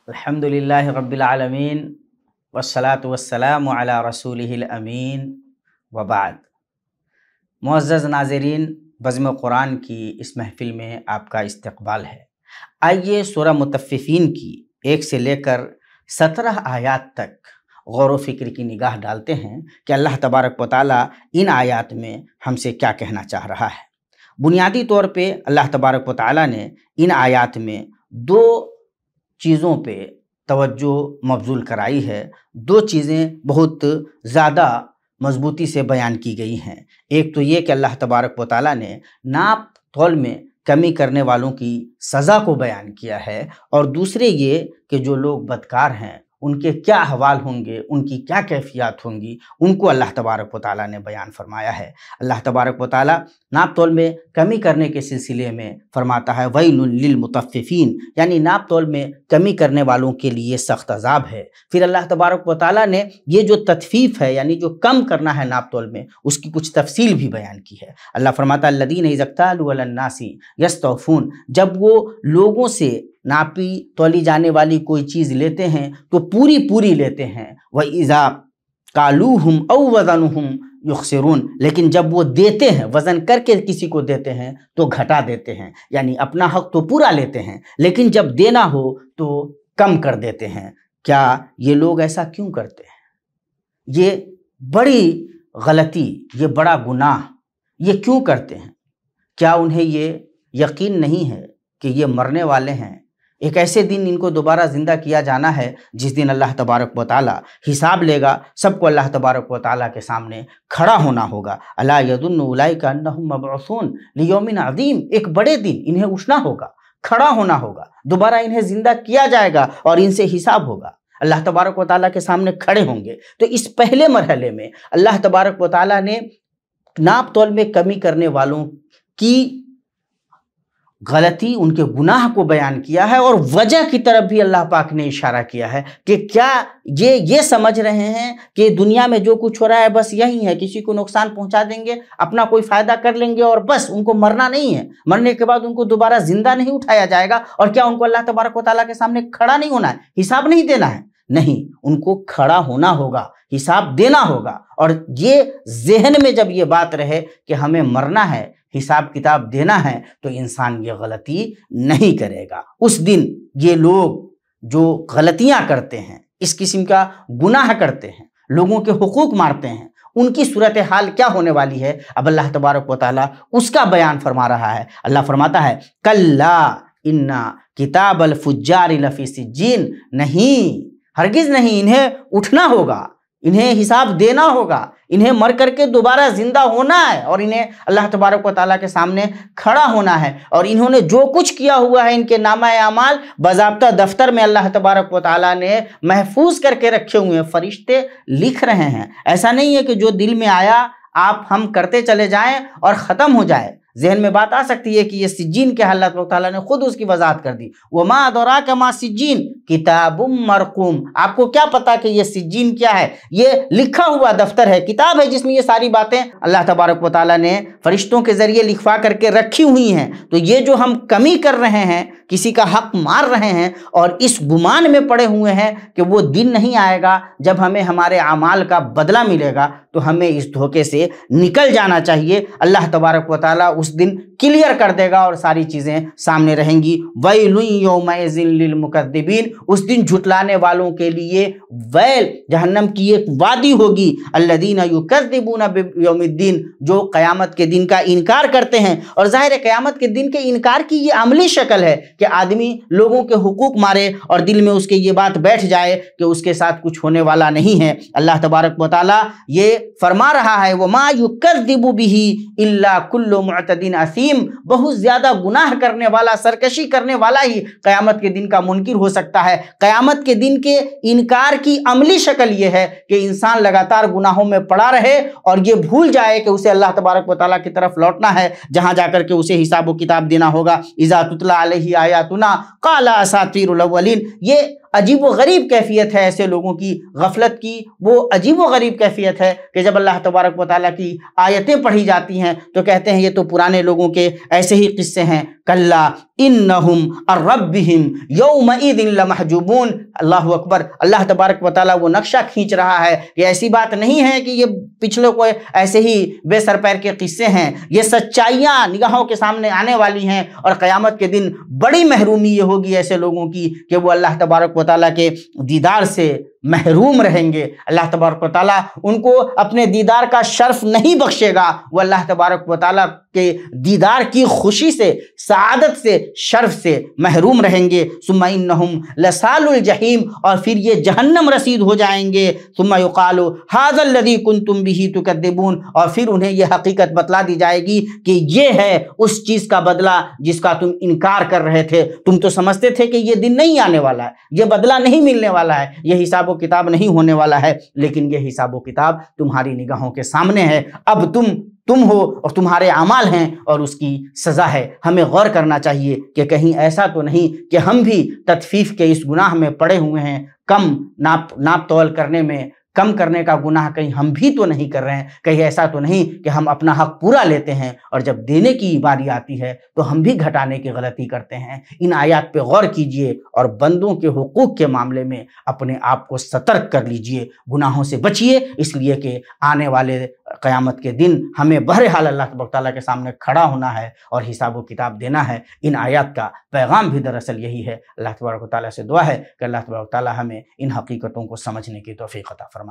الحمدللہ رب العالمین والصلاة والسلام علی رسولہ الامین وبعد۔ معزز ناظرین، بزم قرآن کی اس محفل میں آپ کا استقبال ہے۔ آئیے سورہ مطففین کی 1 سے لے کر 17 آیات تک غور و فکر کی نگاہ ڈالتے ہیں کہ اللہ تبارک و تعالیٰ ان آیات میں ہم سے کیا کہنا چاہ رہا ہے۔ بنیادی طور پہ اللہ تبارک و تعالیٰ نے ان آیات میں 2 چیزوں پہ توجہ مبذول کرائی ہے۔ 2 چیزیں بہت زیادہ مضبوطی سے بیان کی گئی ہیں۔ ایک تو یہ کہ اللہ تبارک و تعالیٰ نے ناپ تول میں کمی کرنے والوں کی سزا کو بیان کیا ہے، اور دوسرے یہ کہ جو لوگ بدکار ہیں ان کے کیا احوال ہوں گے، ان کی کیا کیفیات ہوں گی، ان کو اللہ تبارک و تعالیٰ نے بیان فرمایا ہے۔ اللہ تبارک و تعالیٰ ناپ تول میں کمی کرنے کے سلسلے میں فرماتا ہے ویل للمطففین، یعنی ناپ تول میں کمی کرنے والوں کے لیے سخت عذاب ہے۔ پھر اللہ تبارک و تعالیٰ نے یہ جو تطفیف ہے، یعنی جو کم کرنا ہے ناپ تول میں، اس کی کچھ تفصیل بھی بیان کی ہے۔ اللہ فرماتا ہے الذین اذا اکتالوا علی الناس یستوفون، جب وہ لوگوں سے ناپی تولی جانے والی کوئی چیز لیتے ہیں تو پوری لیتے ہیں۔ وَإِذَا قَالُوهُمْ أَوْ وَزَنُهُمْ يُخْسِرُونَ، لیکن جب وہ دیتے ہیں، وزن کر کے کسی کو دیتے ہیں تو گھٹا دیتے ہیں، یعنی اپنا حق تو پورا لیتے ہیں لیکن جب دینا ہو تو کم کر دیتے ہیں۔ کیا یہ لوگ ایسا کیوں کرتے ہیں؟ یہ بڑی غلطی، یہ بڑا گناہ یہ کیوں کرتے ہیں؟ کیا انہیں یہ یقین نہیں ہے کہ یہ مرنے والے ہیں؟ ایک ایسے دن ان کو دوبارہ زندہ کیا جانا ہے جس دن اللہ تبارک و تعالیٰ حساب لے گا، سب کو اللہ تبارک و تعالیٰ کے سامنے کھڑا ہونا ہوگا۔ الا یظن اولئک انہم مبعوثون لیوم عظیم، ایک بڑے دن انہیں اٹھنا ہوگا، کھڑا ہونا ہوگا، دوبارہ انہیں زندہ کیا جائے گا اور ان سے حساب ہوگا، اللہ تبارک و تعالیٰ کے سامنے کھڑے ہوں گے۔ تو اس پہلے مرحلے میں اللہ تبارک و تعالیٰ نے ناپ تول میں کمی کرنے والوں کی غلطی، ان کے گناہ کو بیان کیا ہے، اور وجہ کی طرف بھی اللہ پاک نے اشارہ کیا ہے کہ کیا یہ سمجھ رہے ہیں کہ دنیا میں جو کچھ ہو رہا ہے بس یہی ہے، کسی کو نقصان پہنچا دیں گے، اپنا کوئی فائدہ کر لیں گے اور بس ان کو مرنا نہیں ہے، مرنے کے بعد ان کو دوبارہ زندہ نہیں اٹھایا جائے گا، اور کیا ان کو اللہ تبارک و تعالیٰ کے سامنے کھڑا نہیں ہونا ہے، حساب نہیں دینا ہے؟ نہیں، ان کو کھڑا ہونا ہوگا، حساب دینا ہوگا۔ اور یہ ذہن میں جب یہ بات رہے کہ ہمیں مرنا ہے، حساب کتاب دینا ہے، تو انسان یہ غلطی نہیں کرے گا۔ اس دن یہ لوگ جو غلطیاں کرتے ہیں، اس قسم کا گناہ کرتے ہیں، لوگوں کے حقوق مارتے ہیں، ان کی صورتحال کیا ہونے والی ہے، اب اللہ تبارک و تعالیٰ اس کا بیان فرما رہا ہے۔ اللہ فرماتا ہے کلا ان کتاب الفجار لفی سجین، نہیں، ہرگز نہیں، انہیں اٹھنا ہوگا، انہیں حساب دینا ہوگا، انہیں مر کر کے دوبارہ زندہ ہونا ہے، اور انہیں اللہ تبارک و تعالیٰ کے سامنے کھڑا ہونا ہے، اور انہوں نے جو کچھ کیا ہوا ہے ان کے نامہ اعمال باضابطہ دفتر میں اللہ تبارک و تعالیٰ نے محفوظ کر کے رکھے ہوئے ہیں، فرشتے لکھ رہے ہیں۔ ایسا نہیں ہے کہ جو دل میں آیا ہم کرتے چلے جائیں اور ختم ہو جائے۔ ذہن میں بات آ سکتی ہے کہ یہ سجین کے اللہ تعالیٰ نے خود اس کی وضاحت کر دی، وَمَا أَدْرَاكَ مَا سِجِّينٌ كِتَابٌ مَرْقُوم، آپ کو کیا پتا کہ یہ سجین کیا ہے؟ یہ لکھا ہوا دفتر ہے، کتاب ہے جس میں یہ ساری باتیں اللہ تبارک و تعالیٰ نے فرشتوں کے ذریعے لکھوا کر کے رکھی ہوئی ہیں۔ تو یہ جو ہم کمی کر رہے ہیں، کسی کا حق مار رہے ہیں، اور اس گمان میں پڑے ہوئے ہیں کہ وہ دن نہیں آئے گا جب ہمیں ہمارے اعمال کا بدلہ ملے گا، تو ہمیں اس دھوکے سے نکل جانا چاہیے۔ اللہ تبارک و تعالیٰ اس دن کلیئر کر دے گا اور ساری چیزیں سامنے رہیں گی۔ ویل یومئذ للمکذبین، اس دن جھٹلانے والوں کے لیے ویل، جہنم کی ایک وادی ہوگی۔ الذین یکذبون بیوم الدین، جو قیامت کے دن کا انکار کرتے ہیں، اور ظاہر ہے قیامت کے دن کے انکار کی یہ عملی شکل ہے کہ آدمی لوگوں کے حقوق مارے اور دل میں اس کے یہ بات بیٹھ جائے کہ اس کے ساتھ کچھ ہونے والا نہیں ہے۔ اللہ تبارک و تعالیٰ یہ فرما رہا ہے وَمَا يُكَذِّبُ بِهِ إِلَّا كُلُّ مُعْتَدٍ أَثِيمٍ، بہت زیادہ گناہ کرنے والا، سرکشی کرنے والا ہی قیامت کے دن کا منکر ہو سکتا ہے۔ قیامت کے دن کے انکار کی عملی شکل یہ ہے کہ انسان لگاتار گناہوں میں پڑا رہے اور یہ بھول جائے کہ اسے اللہ تبارک و تعالیٰ کی طرف لوٹنا ہے، جہاں جا کر کے اسے حساب و کتاب دینا ہوگا۔ اذا تتلی علیہ آیاتنا قال اساطیر الاولین، یہ عجیب و غریب کیفیت ہے ایسے لوگوں کی، غفلت کی وہ عجیب و غریب کیفیت ہے کہ جب اللہ تبارک و تعالیٰ کی آیتیں پڑھی جاتی ہیں تو کہتے ہیں یہ تو پرانے لوگوں کے ایسے ہی قصے ہیں۔ کلا انہم عن ربہم یومئذ لمحجوبون۔ اللہ اکبر، اللہ تبارک و تعالیٰ وہ نقشہ کھینچ رہا ہے کہ ایسی بات نہیں ہے کہ یہ پچھلے کوئی ایسے ہی بے سر پیر کے قصے ہیں، یہ سچائیاں نگاہوں کے سامنے آنے والی ہیں، اور قیامت کے دن بڑی محرومی یہ ہوگی ایسے لوگوں کی کہ وہ اللہ تبارک و تعالیٰ کے دیدار سے محروم رہیں گے۔ اللہ تبارک و تعالیٰ ان کو اپنے دیدار کا شرف نہیں بخشے گا، وہ اللہ تبارک و تعالیٰ کے دیدار کی خوشی سے، سعادت سے، شرف سے محروم رہیں گے۔ ثم انہم لصال الجحیم، اور پھر یہ جہنم رسید ہو جائیں گے۔ ثم یقال ھذا الذی کنتم بہ تکذبون، اور پھر انہیں یہ حقیقت بتلا دی جائے گی کہ یہ ہے اس چیز کا بدلہ جس کا تم انکار کر رہے تھے۔ تم تو سمجھتے تھے کہ یہ دن نہیں آنے والا ہے، یہ بدلہ نہیں ملنے والا ہے، یہ حساب و کتاب نہیں ہونے والا ہے، لیکن یہ حساب و کتاب تمہاری نگاہوں کے سامنے ہے۔ اب تم ہو اور تمہارے اعمال ہیں اور اس کی سزا ہے۔ ہمیں غور کرنا چاہیے کہ کہیں ایسا تو نہیں کہ ہم بھی تطفیف کے اس گناہ میں پڑے ہوئے ہیں، کم ناپ تول کرنے میں، کم کرنے کا گناہ کہیں ہم بھی تو نہیں کر رہے ہیں، کہیں ایسا تو نہیں کہ ہم اپنا حق پورا لیتے ہیں اور جب دینے کی باری آتی ہے تو ہم بھی گھٹانے کی غلطی کرتے ہیں۔ ان آیات پہ غور کیجئے اور بندوں کے حقوق کے معاملے میں اپنے آپ کو سترک کر لیجئے، گناہوں سے بچیے، اس لیے کہ آنے والے قیامت کے دن ہمیں بہرحال اللہ تبارک و تعالیٰ کے سامنے کھڑا ہونا ہے اور حساب و کتاب دینا ہے۔ ان آیات کا پیغام بھی دراصل یہی ہے۔ اللہ تبارک و تعالیٰ سے دعا ہے کہ اللہ تبارک و تعالیٰ ہمیں ان حقیقتوں کو سمجھنے کی توفیق عطا فرمائے۔